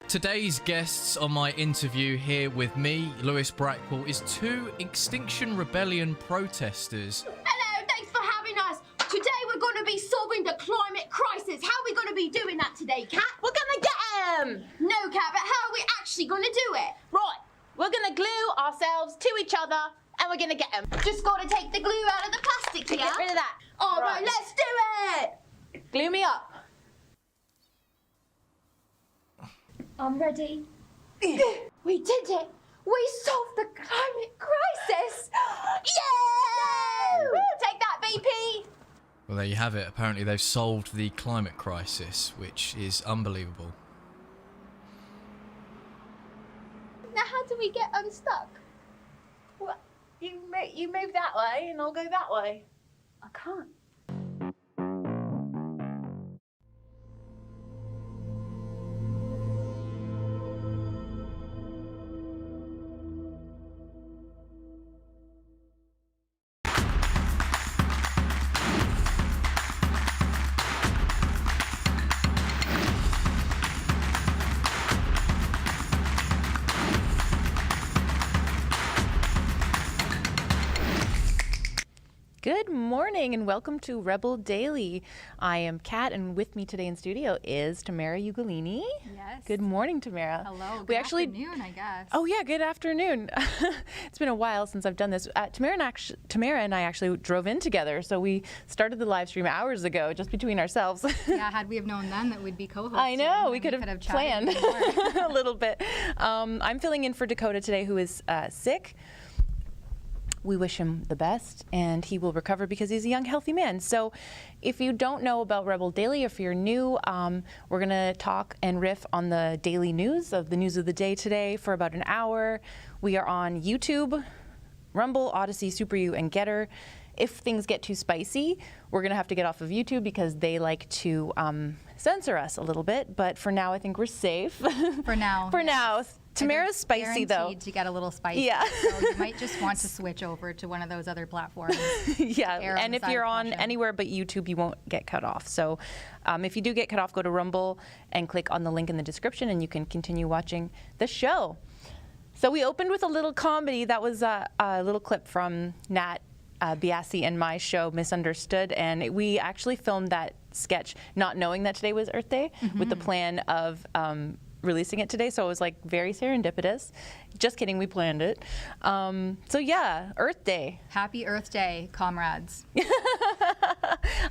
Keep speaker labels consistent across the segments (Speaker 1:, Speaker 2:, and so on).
Speaker 1: Today's guests on my interview here with me, Lewis Brackwell, is two Extinction Rebellion protesters.
Speaker 2: Hello, thanks for having us. Today we're going to be solving the climate crisis. How are we going to be doing that today, Kat?
Speaker 3: We're gonna get him!
Speaker 2: No, Kat, but how are we actually going to do it?
Speaker 3: Right, we're gonna glue ourselves to each other and we're gonna get him.
Speaker 2: Just got to take the glue out of the plastic, yeah?
Speaker 3: Get rid of that.
Speaker 2: All right, let's do it.
Speaker 3: Glue me up.
Speaker 2: I'm ready. We did it. We solved the climate crisis. Yay! Woo, take that, BP.
Speaker 1: Well, there you have it. Apparently they've solved the climate crisis, which is unbelievable.
Speaker 2: Now, how do we get unstuck?
Speaker 3: Well, you move that way and I'll go that way.
Speaker 2: I can't.
Speaker 4: Good morning and welcome to Rebel Daily. I am Kat and with me today in studio is Tamara Ugolini.
Speaker 5: Yes.
Speaker 4: Good morning, Tamara.
Speaker 5: Hello.
Speaker 4: Good
Speaker 5: afternoon, I guess.
Speaker 4: Oh yeah, good afternoon. It's been a while since I've done this. Tamara and I actually drove in together, so we started the live stream hours ago, just between ourselves.
Speaker 5: Yeah, had we have known then that we'd be co-hosting.
Speaker 4: I know, we could have planned
Speaker 5: a
Speaker 4: a little bit. I'm filling in for Dakota today, who is sick. We wish him the best, and he will recover because he's a young, healthy man. So if you don't know about Rebel Daily, if you're new, we're going to talk and riff on the daily news of the day today for about an hour. We are on YouTube, Rumble, Odyssey, Super U, and Getter. If things get too spicy, we're going to have to get off of YouTube because they like to censor us a little bit. But for now, I think we're safe.
Speaker 5: For now.
Speaker 4: For now. Tamara's spicy, though.
Speaker 5: Guaranteed to get a little spicy.
Speaker 4: Yeah.
Speaker 5: So you might just want to switch over to one of those other platforms.
Speaker 4: Yeah, and if you're on
Speaker 5: caution.
Speaker 4: anywhere but YouTube, you won't get cut off. So if you do get cut off, go to Rumble and click on the link in the description, and you can continue watching the show. So we opened with a little comedy. That was a little clip from Nat Biasi and my show, Misunderstood, and we actually filmed that sketch not knowing that today was Earth Day with the plan of releasing it today, so it was like very serendipitous. Just kidding, we planned it. So yeah, Earth Day.
Speaker 5: Happy Earth Day, comrades.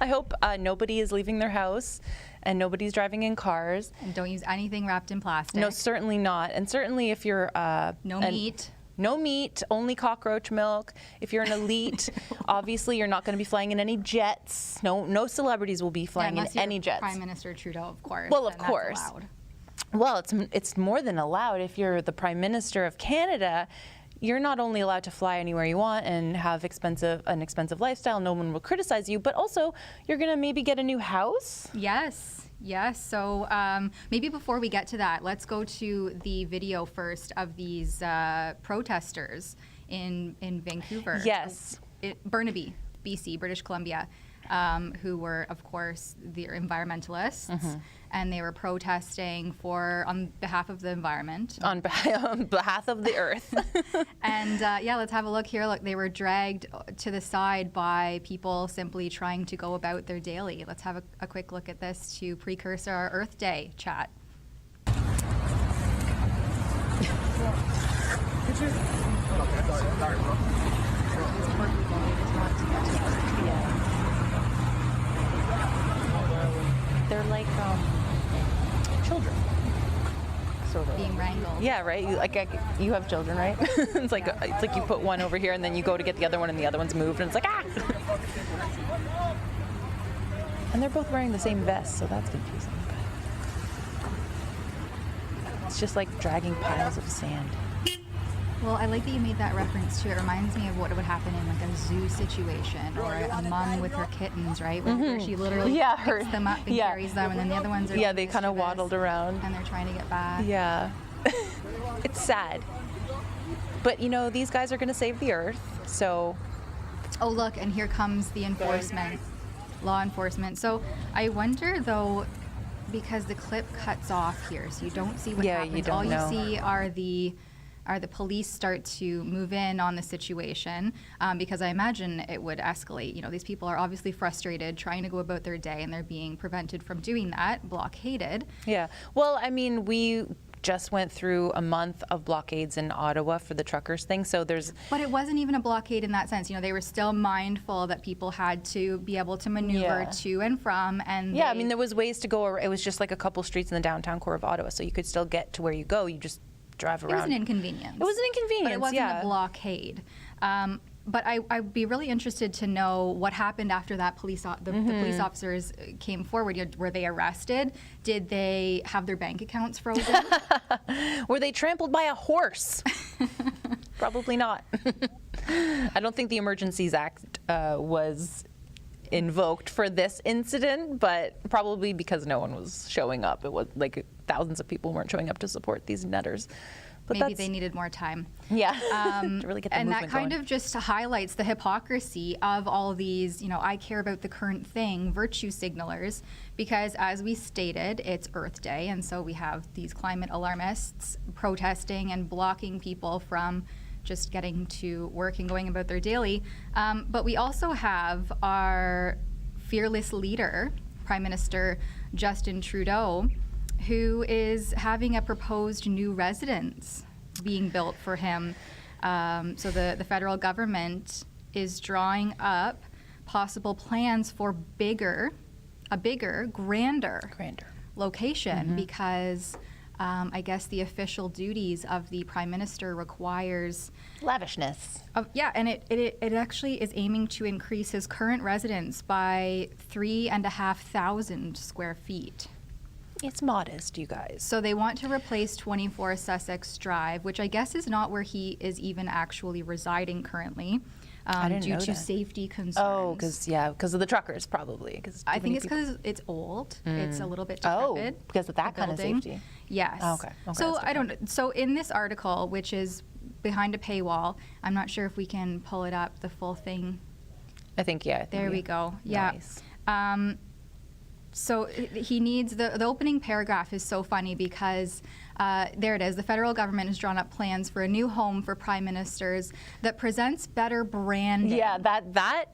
Speaker 4: I hope nobody is leaving their house and nobody's driving in cars.
Speaker 5: And don't use anything wrapped in plastic.
Speaker 4: No, certainly not. And certainly if you're
Speaker 5: No meat.
Speaker 4: No meat, only cockroach milk. If you're an elite, obviously you're not going to be flying in any jets. No celebrities will be flying in any jets.
Speaker 5: Prime Minister Trudeau, of course.
Speaker 4: Well, of
Speaker 5: then
Speaker 4: course.
Speaker 5: That's allowed.
Speaker 4: Well, it's more than allowed. If you're the Prime Minister of Canada, you're not only allowed to fly anywhere you want and have an expensive lifestyle, no one will criticize you, but also you're going to maybe get a new house.
Speaker 5: Yes. So maybe before we get to that, let's go to the video first of these protesters in Vancouver.
Speaker 4: Yes.
Speaker 5: Burnaby, BC, British Columbia, who were, of course, the environmentalists, and they were protesting on behalf of the environment.
Speaker 4: On behalf of the earth.
Speaker 5: And yeah, let's have a look here. Look, they were dragged to the side by people simply trying to go about their daily. Let's have a quick look at this to precursor our Earth Day chat.
Speaker 4: They're like children, sort of.
Speaker 5: Being wrangled.
Speaker 4: Yeah, right. You have children, right? It's like you put one over here, and then you go to get the other one, and the other one's moved, and it's like ah. And they're both wearing the same vest, so that's confusing. It's just like dragging piles of sand.
Speaker 5: Well, I like that you made that reference too. It reminds me of what would happen in like a zoo situation, or a mom with her kittens, right? Where she literally picks them up and carries them, and then the other ones are
Speaker 4: they kind of waddled around,
Speaker 5: and they're trying to get back.
Speaker 4: Yeah, it's sad, but you know these guys are going to save the earth, so.
Speaker 5: Oh look, and here comes the enforcement, law enforcement. So I wonder though, because the clip cuts off here, so you don't see what
Speaker 4: Yeah,
Speaker 5: happens.
Speaker 4: you don't
Speaker 5: All
Speaker 4: know.
Speaker 5: you see are the police start to move in on the situation, because I imagine it would escalate. You know, these people are obviously frustrated, trying to go about their day, and they're being prevented from doing that, blockaded.
Speaker 4: Yeah. Well, I mean, we just went through a month of blockades in Ottawa for the truckers thing, so there's...
Speaker 5: But it wasn't even a blockade in that sense. You know, they were still mindful that people had to be able to maneuver to and from, and
Speaker 4: Yeah, I mean, there was ways to go. It was just like a couple streets in the downtown core of Ottawa, so you could still get to where you go. You just drive around.
Speaker 5: It was an inconvenience.
Speaker 4: It was an inconvenience,
Speaker 5: But it wasn't a blockade. But I'd be really interested to know what happened after that. The police officers came forward. Were they arrested? Did they have their bank accounts frozen?
Speaker 4: Were they trampled by a horse? Probably not. I don't think the Emergencies Act was invoked for this incident, but probably because no one was showing up. It was like thousands of people weren't showing up to support these netters. But
Speaker 5: Maybe they needed more time.
Speaker 4: Yeah, to really get the
Speaker 5: and
Speaker 4: movement
Speaker 5: that kind
Speaker 4: going.
Speaker 5: of just highlights the hypocrisy of all of these, you know, I care about the current thing, virtue signalers, because as we stated, it's Earth Day, and so we have these climate alarmists protesting and blocking people from just getting to work and going about their daily. But we also have our fearless leader, Prime Minister Justin Trudeau, who is having a proposed new residence being built for him. So the federal government is drawing up possible plans for a bigger, grander location, because I guess the official duties of the Prime Minister requires
Speaker 4: lavishness.
Speaker 5: And it actually is aiming to increase his current residence by 3,500 square feet.
Speaker 4: It's modest, you guys.
Speaker 5: So they want to replace 24 Sussex Drive, which I guess is not where he is even actually residing currently, due to safety concerns.
Speaker 4: Oh, because of the truckers, probably.
Speaker 5: I think it's because it's old. It's a little bit decrepit.
Speaker 4: Oh, because of that kind of safety.
Speaker 5: Yes.
Speaker 4: Okay.
Speaker 5: So I don't. So in this article, which is behind a paywall, I'm not sure if we can pull it up, the full thing.
Speaker 4: I think
Speaker 5: There we go.
Speaker 4: Nice.
Speaker 5: Yeah. So he needs, the opening paragraph is so funny because there it is. The federal government has drawn up plans for a new home for prime ministers that presents better branding
Speaker 4: that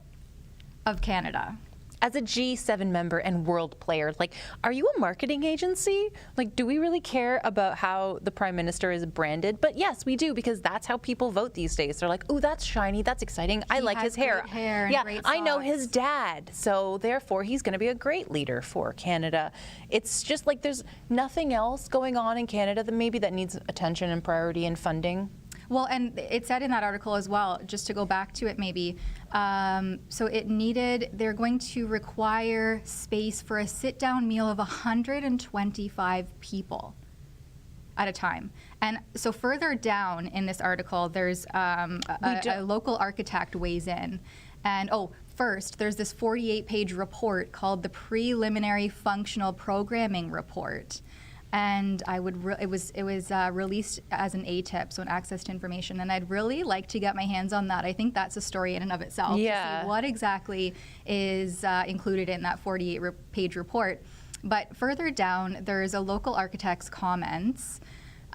Speaker 5: of Canada.
Speaker 4: As a G7 member and world player, like, are you a marketing agency? Like, do we really care about how the Prime Minister is branded? But yes, we do, because that's how people vote these days. They're like, oh, that's shiny, that's exciting. I like his hair.
Speaker 5: Great hair and great
Speaker 4: I know
Speaker 5: socks.
Speaker 4: his dad, so therefore he's going to be a great leader for Canada. It's just like there's nothing else going on in Canada that needs attention and priority and funding.
Speaker 5: Well, and it said in that article as well, just to go back to it maybe, so they're going to require space for a sit-down meal of 125 people at a time. And so further down in this article, there's a local architect weighs in. And first, there's this 48-page report called the Preliminary Functional Programming Report. And it was released as an ATIP, so an access to information, and I'd really like to get my hands on that. I think that's a story in and of itself.
Speaker 4: Yeah.
Speaker 5: To see what exactly is included in that 48-page report. But further down, there's a local architect's comments.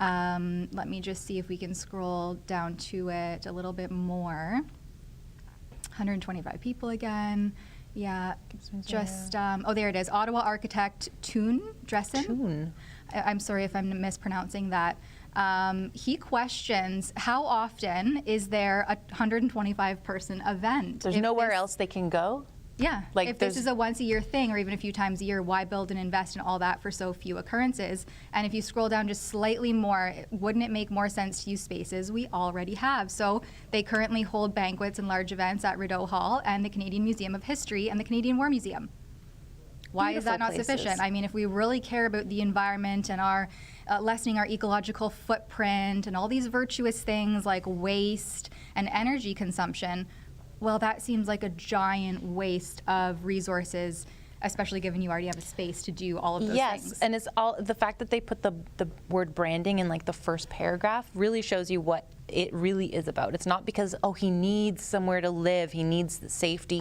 Speaker 5: Let me just see if we can scroll down to it a little bit more. 125 people again. Yeah, just, there it is. Ottawa architect Toon Dressen. I'm sorry if I'm mispronouncing that. He questions how often is there a 125-person event?
Speaker 4: There's nowhere else they can go?
Speaker 5: Yeah,
Speaker 4: like
Speaker 5: if this is a once-a-year thing or even a few times a year, why build and invest in all that for so few occurrences? And if you scroll down just slightly more, wouldn't it make more sense to use spaces we already have? So they currently hold banquets and large events at Rideau Hall and the Canadian Museum of History and the Canadian War Museum. Why is that not sufficient? I mean, if we really care about the environment and our lessening our ecological footprint and all these virtuous things like waste and energy consumption, well, that seems like a giant waste of resources especially given you already have a space to do all of those
Speaker 4: yes,
Speaker 5: things.
Speaker 4: and it's all the fact that they put the word branding in like the first paragraph really shows you what it really is about. It's not because, oh, he needs somewhere to live, he needs safety,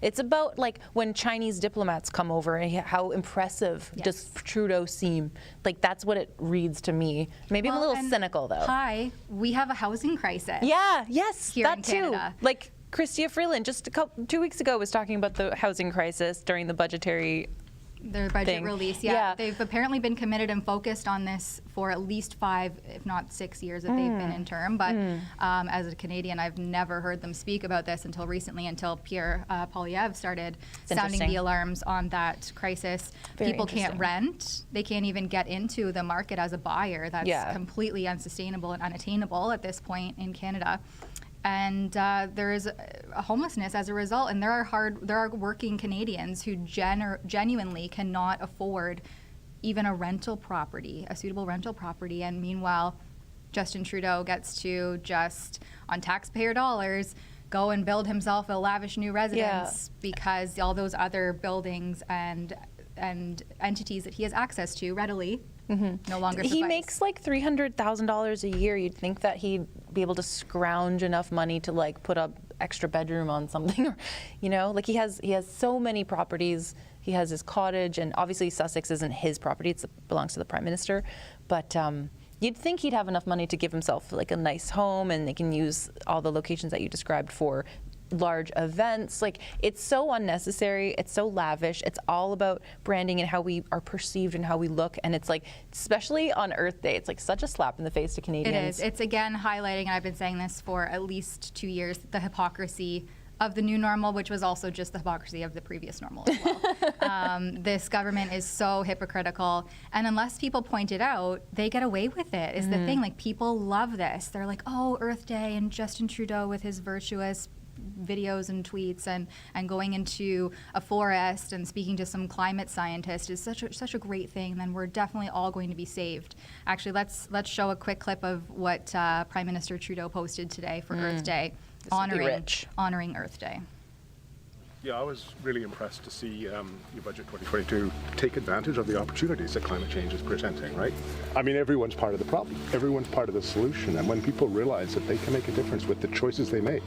Speaker 4: it's about like when Chinese diplomats come over and how impressive does Trudeau seem. Like that's what it reads to me. Maybe I'm a little
Speaker 5: and
Speaker 4: cynical though.
Speaker 5: Hi, we have a housing crisis.
Speaker 4: Yeah, yes,
Speaker 5: here
Speaker 4: that
Speaker 5: in
Speaker 4: too.
Speaker 5: Canada.
Speaker 4: Like Chrystia Freeland just 2 weeks ago was talking about the housing crisis during the budgetary
Speaker 5: Their budget
Speaker 4: thing.
Speaker 5: release,
Speaker 4: Yeah.
Speaker 5: They've apparently been committed and focused on this for at least 5, if not 6 years that they've been in term. But as a Canadian, I've never heard them speak about this until recently, until Pierre Poilievre started sounding
Speaker 4: interesting.
Speaker 5: the alarms on that crisis.
Speaker 4: Very
Speaker 5: People can't
Speaker 4: interesting.
Speaker 5: rent. They can't even get into the market as a buyer. That's completely unsustainable and unattainable at this point in Canada. And there is a homelessness as a result, and there are working Canadians who genuinely cannot afford even a suitable rental property. And meanwhile, Justin Trudeau gets to just, on taxpayer dollars, go and build himself a lavish new residence because all those other buildings and entities that he has access to readily no longer suffice.
Speaker 4: He makes like $300,000 a year. You'd think that he'd be able to scrounge enough money to like put a extra bedroom on something, or, you know, like he has so many properties. He has his cottage, and obviously Sussex isn't his property; it belongs to the Prime Minister. But you'd think he'd have enough money to give himself like a nice home, and they can use all the locations that you described for large events. Like, it's so unnecessary, it's so lavish, it's all about branding and how we are perceived and how we look, and it's like, especially on Earth Day, it's like such a slap in the face to Canadians.
Speaker 5: It is. It's again highlighting, and I've been saying this for at least 2 years, the hypocrisy of the new normal, which was also just the hypocrisy of the previous normal as well. This government is so hypocritical, and unless people point it out, they get away with it, is the thing. Like, people love this. They're like, oh, Earth Day, and Justin Trudeau with his virtuous videos and tweets and going into a forest and speaking to some climate scientist is such a great thing. Then we're definitely all going to be saved. Actually, let's show a quick clip of what Prime Minister Trudeau posted today for Earth Day, honoring Earth Day.
Speaker 6: Yeah, I was really impressed to see your budget 2022 take advantage of the opportunities that climate change is presenting, right? I mean, everyone's part of the problem. Everyone's part of the solution. And when people realize that they can make a difference with the choices they make,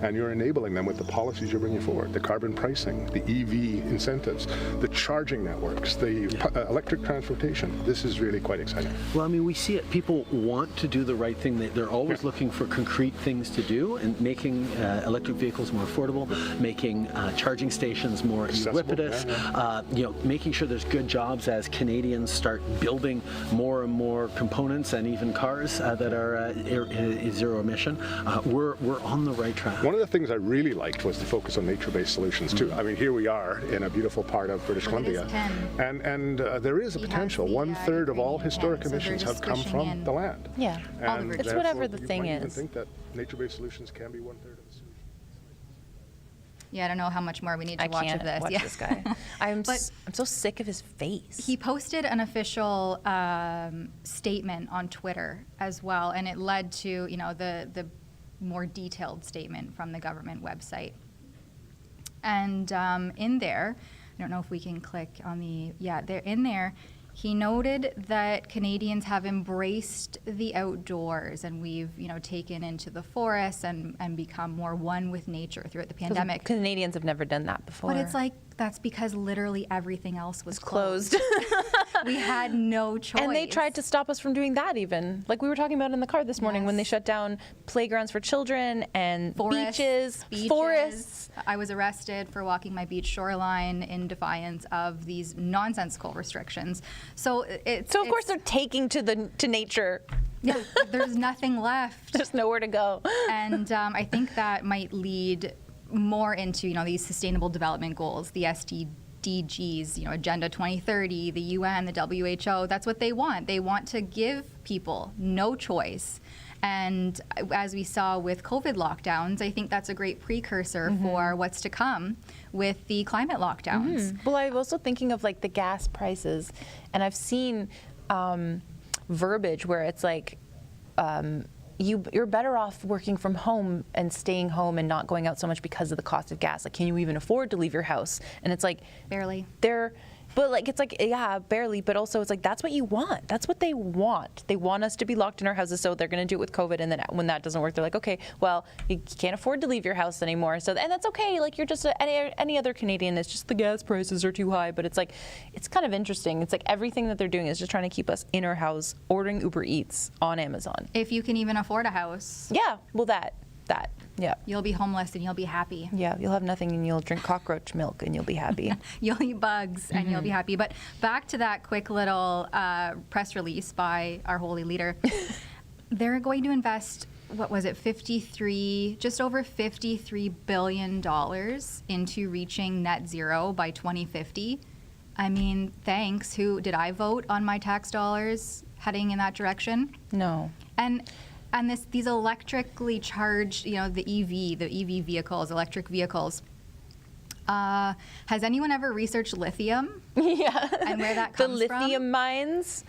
Speaker 6: and you're enabling them with the policies you're bringing forward, the carbon pricing, the EV incentives, the charging networks, the electric transportation, this is really quite exciting.
Speaker 7: Well, I mean, we see it. People want to do the right thing. They're always looking for concrete things to do, and making electric vehicles more affordable, making charging stations more ubiquitous, making sure there's good jobs as Canadians start building more and more components and even cars that are zero emission. We're on the right track.
Speaker 6: One of the things I really liked was the focus on nature-based solutions too. I mean, here we are in a beautiful part of British Columbia, and there is a potential. 1/3 of all historic emissions have come from the land.
Speaker 4: Yeah,
Speaker 6: and
Speaker 4: it's whatever the thing
Speaker 6: you might even
Speaker 4: is.
Speaker 6: think that nature-based solutions can be 1/3 of the solution.
Speaker 5: Yeah, I don't know how much more we need to watch of this.
Speaker 4: Watch this guy. I'm so sick of his face.
Speaker 5: He posted an official statement on Twitter as well, and it led to the more detailed statement from the government website. And in there, I don't know if we can click on there. He noted that Canadians have embraced the outdoors, and we've, taken into the forests and become more one with nature throughout the pandemic.
Speaker 4: Canadians have never done that before.
Speaker 5: But it's like, that's because literally everything else was
Speaker 4: closed.
Speaker 5: We had no choice.
Speaker 4: And they tried to stop us from doing that even. Like we were talking about in the car this morning when they shut down playgrounds for children and beaches, forests.
Speaker 5: I was arrested for walking my beach shoreline in defiance of these nonsensical restrictions. So of
Speaker 4: course they're taking to nature.
Speaker 5: Yeah, there's nothing left.
Speaker 4: There's nowhere to go.
Speaker 5: And I think that might lead more into these sustainable development goals, the SDGs, Agenda 2030, the UN, the WHO. That's what they want. They want to give people no choice. And as we saw with COVID lockdowns, I think that's a great precursor for what's to come with the climate lockdowns.
Speaker 4: Well, I'm also thinking of like the gas prices, and I've seen verbiage where it's like you're better off working from home and staying home and not going out so much because of the cost of gas. Like, can you even afford to leave your house? And it's like,
Speaker 5: Barely.
Speaker 4: But like, it's like, yeah, barely, but also it's like, that's what you want. That's what they want. They want us to be locked in our houses, so they're going to do it with COVID, and then when that doesn't work, they're like, okay, well, you can't afford to leave your house anymore. So, and that's okay. Like, you're just any other Canadian. It's just the gas prices are too high. But it's like, it's kind of interesting. It's like everything that they're doing is just trying to keep us in our house, ordering Uber Eats on Amazon.
Speaker 5: If you can even afford a house,
Speaker 4: Yeah, well, that, yeah.
Speaker 5: you'll be homeless and you'll be happy.
Speaker 4: Yeah, you'll have nothing and you'll drink cockroach milk and you'll be happy.
Speaker 5: You'll eat bugs and you'll be happy. But back to that quick little press release by our holy leader. They're going to invest, what was it, just over $53 billion into reaching net zero by 2050. I mean, thanks. Did I vote on my tax dollars heading in that direction?
Speaker 4: No.
Speaker 5: And these electrically charged, the EV vehicles, electric vehicles. Has anyone ever researched lithium?
Speaker 4: Yeah.
Speaker 5: And where that comes from?
Speaker 4: The lithium mines.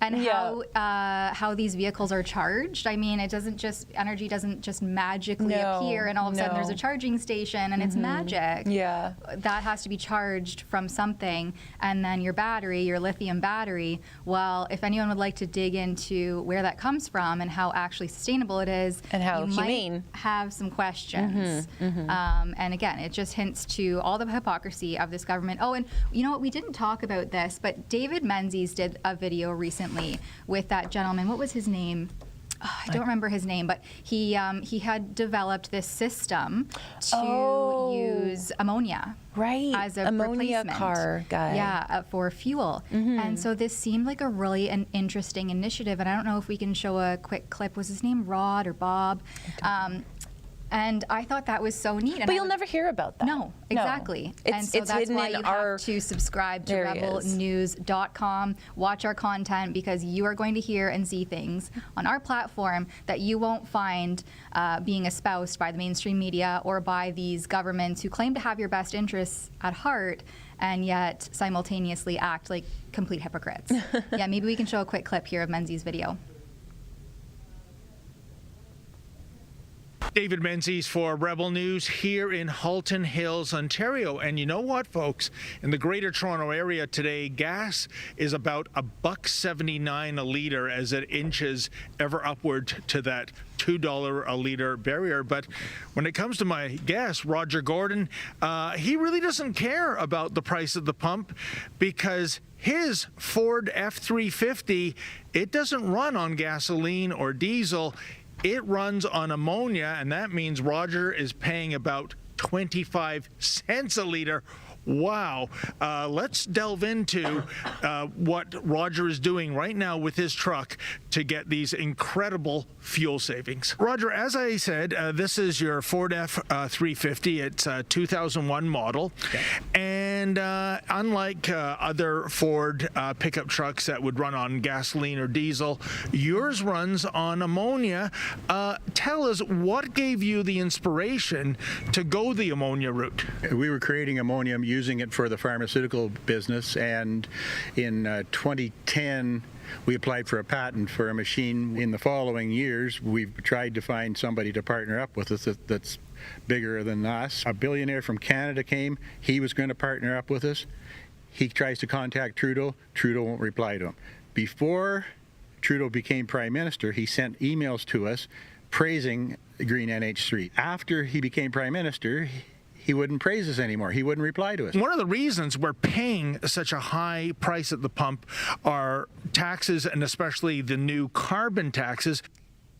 Speaker 5: And how these vehicles are charged. I mean, energy doesn't just magically appear and all of a sudden there's a charging station and it's magic.
Speaker 4: Yeah.
Speaker 5: That has to be charged from something. And then your lithium battery, well, if anyone would like to dig into where that comes from and how actually sustainable it is,
Speaker 4: and how
Speaker 5: you
Speaker 4: humane,
Speaker 5: might have some questions. And again, it just hints to all the hypocrisy of this government. Oh, and you know what? We didn't talk about this, but David Menzies did a video recently with that gentleman. What was his name? I don't remember his name, but he had developed this system to use ammonia, as a
Speaker 4: ammonia
Speaker 5: replacement.
Speaker 4: car guy,
Speaker 5: for fuel. And so this seemed like a really an interesting initiative. And I don't know if we can show a quick clip. Was his name Rod or Bob? And I thought that was so neat.
Speaker 4: But you'll never hear about that.
Speaker 5: No, exactly. And so that's why you have to subscribe to rebelnews.com, watch our content, because you are going to hear and see things on our platform that you won't find being espoused by the mainstream media or by these governments who claim to have your best interests at heart and yet simultaneously act like complete hypocrites. Yeah, maybe we can show a quick clip here of Menzies' video.
Speaker 8: David Menzies for Rebel News here in Halton Hills, Ontario. And you know what, folks? In the Greater Toronto Area today, gas is about $1.79 a litre as it inches ever upward to that $2 a litre barrier. But when it comes to my guest, Roger Gordon, he really doesn't care about the price at the pump because his Ford F-350, it doesn't run on gasoline or diesel. It runs on ammonia, and that means Roger is paying about 25 cents a litre. Wow. Let's delve into what Roger is doing right now with his truck to get these incredible fuel savings. Roger, as I said, this is your Ford F-350. It's a 2001 model. Okay. And unlike other Ford pickup trucks that would run on gasoline or diesel, yours runs on ammonia. Tell us, what gave you the inspiration to go the ammonia route?
Speaker 9: We were creating ammonium, using it for the pharmaceutical business, and in 2010 we applied for a patent for a machine. In the following years, we've tried to find somebody to partner up with us that's bigger than us. A billionaire from Canada came. He was going to partner up with us. He tries to contact Trudeau. Trudeau won't reply to him. Before Trudeau became Prime Minister, he sent emails to us praising Green NH3. After he became Prime Minister, he wouldn't praise us anymore. He wouldn't reply to us.
Speaker 8: One of the reasons we're paying such a high price at the pump are taxes, and especially the new carbon taxes.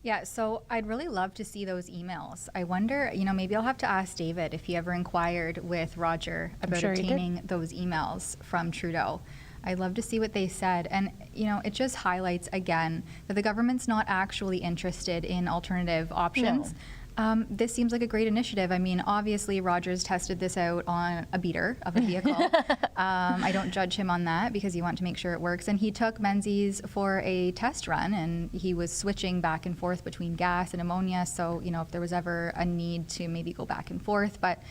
Speaker 5: Yeah, so I'd really love to see those emails. I wonder, maybe I'll have to ask David if he ever inquired with Roger about obtaining those emails from Trudeau. I'd love to see what they said. And, it just highlights again that the government's not actually interested in alternative options. No. This seems like a great initiative. I mean, obviously, Roger's tested this out on a beater of a vehicle. I don't judge him on that because you want to make sure it works. And he took Menzies for a test run, and he was switching back and forth between gas and ammonia. So, if there was ever a need to maybe go back and forth. But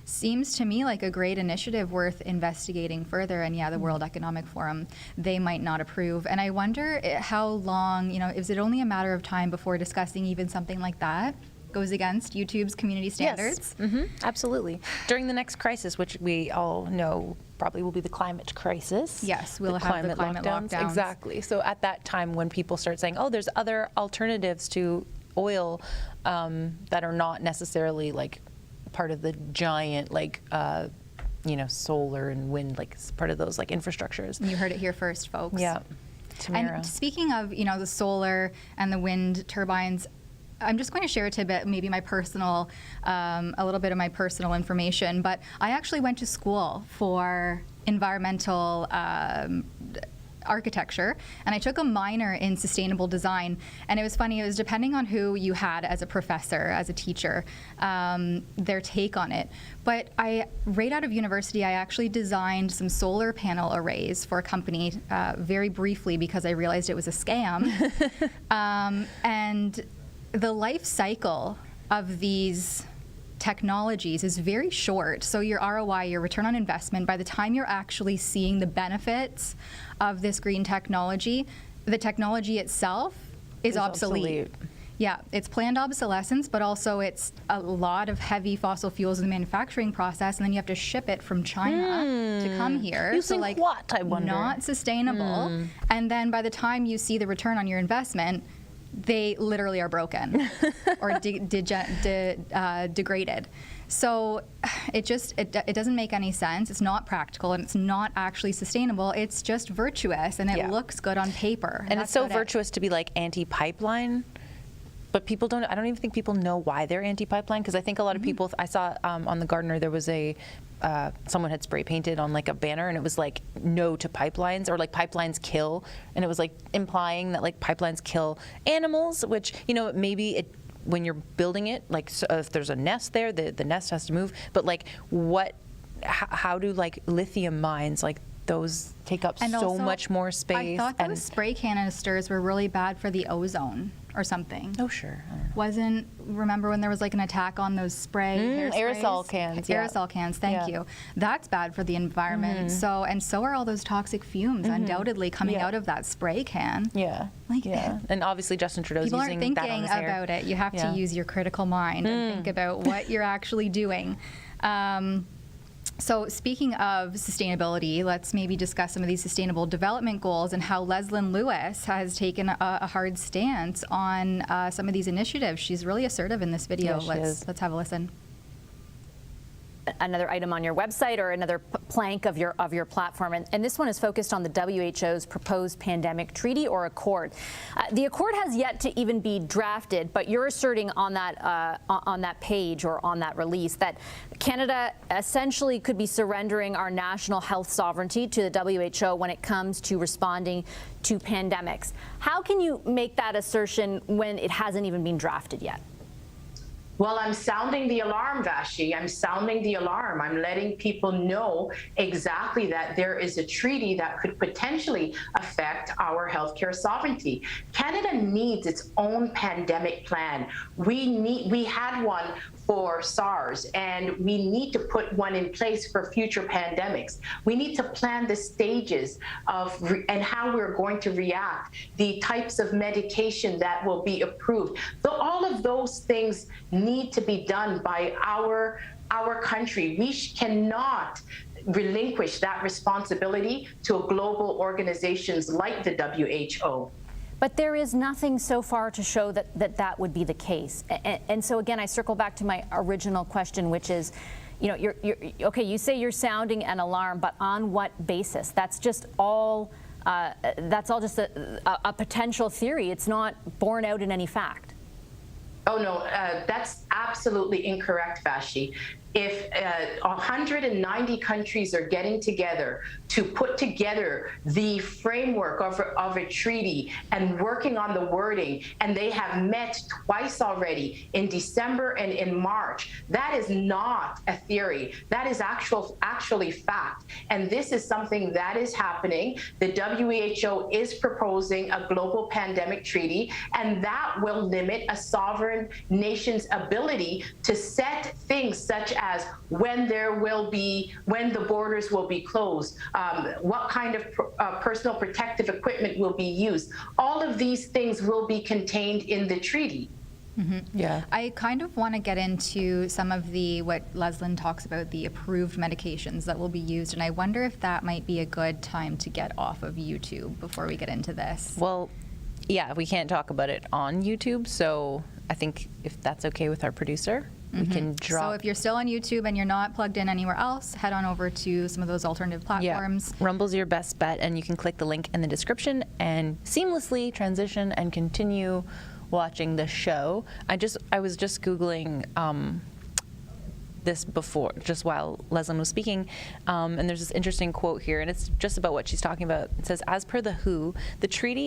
Speaker 5: seems to me like a great initiative worth investigating further. And yeah, the World Economic Forum, they might not approve. And I wonder how long, is it only a matter of time before discussing even something like that goes against YouTube's community standards?
Speaker 4: Yes, absolutely. During the next crisis, which we all know probably will be the climate crisis.
Speaker 5: Yes, we'll have the climate lockdowns.
Speaker 4: Exactly. So at that time, when people start saying, oh, there's other alternatives to oil that are not necessarily like part of the giant solar and wind, like part of those like infrastructures.
Speaker 5: You heard it here first, folks.
Speaker 4: Yeah. Tamara.
Speaker 5: And speaking of, the solar and the wind turbines, I'm just going to share a tidbit, maybe my personal, a little bit of my personal information, but I actually went to school for environmental architecture, and I took a minor in sustainable design. And it was funny, it was depending on who you had as a professor, as a teacher, their take on it. But right out of university, I actually designed some solar panel arrays for a company very briefly because I realized it was a scam. And the life cycle of these technologies is very short. So your ROI, your return on investment, by the time you're actually seeing the benefits of this green technology, the technology itself is obsolete. Yeah, it's planned obsolescence, but also it's a lot of heavy fossil fuels in the manufacturing process, and then you have to ship it from China to come here.
Speaker 4: Using what, I wonder?
Speaker 5: Not sustainable. And then by the time you see the return on your investment, they literally are broken or degraded. So it doesn't make any sense. It's not practical, and it's not actually sustainable. It's just virtuous, and it looks good on paper.
Speaker 4: And it's so virtuous to be like anti-pipeline. But people don't, I don't even think people know why they're anti-pipeline, because I think a lot of people, I saw on The Gardener, there was someone had spray painted on like a banner, and it was like no to pipelines, or like pipelines kill, and it was like implying that like pipelines kill animals, which, maybe when you're building it, like so if there's a nest there, the nest has to move, but like how do like lithium mines, like those take up
Speaker 5: and
Speaker 4: so
Speaker 5: also,
Speaker 4: much more space.
Speaker 5: I thought those spray canisters were really bad for the ozone or something.
Speaker 4: Oh, sure.
Speaker 5: Remember when there was like an attack on those
Speaker 4: aerosol cans?
Speaker 5: Aerosol cans, thank you. That's bad for the environment. So are all those toxic fumes undoubtedly coming out of that spray can.
Speaker 4: Yeah. And obviously Justin Trudeau's
Speaker 5: people
Speaker 4: using that on his hair.
Speaker 5: People aren't thinking about it. You have to use your critical mind and think about what you're actually doing. So speaking of sustainability, let's maybe discuss some of these sustainable development goals and how Leslyn Lewis has taken a hard stance on some of these initiatives. She's really assertive in this video. Let's have a listen.
Speaker 10: Another item on your website or another plank of your platform, and this one is focused on the WHO's proposed pandemic treaty or accord. The accord has yet to even be drafted, but you're asserting on that page or on that release that Canada essentially could be surrendering our national health sovereignty to the WHO when it comes to responding to pandemics. How can you make that assertion when it hasn't even been drafted yet?
Speaker 11: Well, I'm sounding the alarm, Vashi. I'm sounding the alarm. I'm letting people know exactly that there is a treaty that could potentially affect our healthcare sovereignty. Canada needs its own pandemic plan. We had one for SARS, and we need to put one in place for future pandemics. We need to plan the stages of and how we're going to react, the types of medication that will be approved. So all of those things need to be done by our country. We cannot relinquish that responsibility to global organizations like the WHO.
Speaker 10: But there is nothing so far to show that would be the case. And so again, I circle back to my original question, which is, you're okay, you say you're sounding an alarm, but on what basis? That's just all just a potential theory. It's not borne out in any fact.
Speaker 11: Oh, no, that's absolutely incorrect, Vashi. If 190 countries are getting together to put together the framework of a treaty and working on the wording, and they have met twice already in December and in March, that is not a theory. That is actually fact. And this is something that is happening. The WHO is proposing a global pandemic treaty, and that will limit a sovereign nation's ability to set things such as when the borders will be closed, what kind of personal protective equipment will be used. All of these things will be contained in the treaty.
Speaker 5: Yeah. I kind of want to get into some of what Leslyn talks about, the approved medications that will be used, and I wonder if that might be a good time to get off of YouTube before we get into this.
Speaker 4: Well, yeah, we can't talk about it on YouTube, so I think if that's okay with our producer, we can drop.
Speaker 5: So if you're still on YouTube and you're not plugged in anywhere else, head on over to some of those alternative platforms.
Speaker 4: Yeah. Rumble's your best bet, and you can click the link in the description and seamlessly transition and continue watching the show. I was just Googling this before, just while Leslyn was speaking, and there's this interesting quote here, and it's just about what she's talking about. It says, as per the WHO, the treaty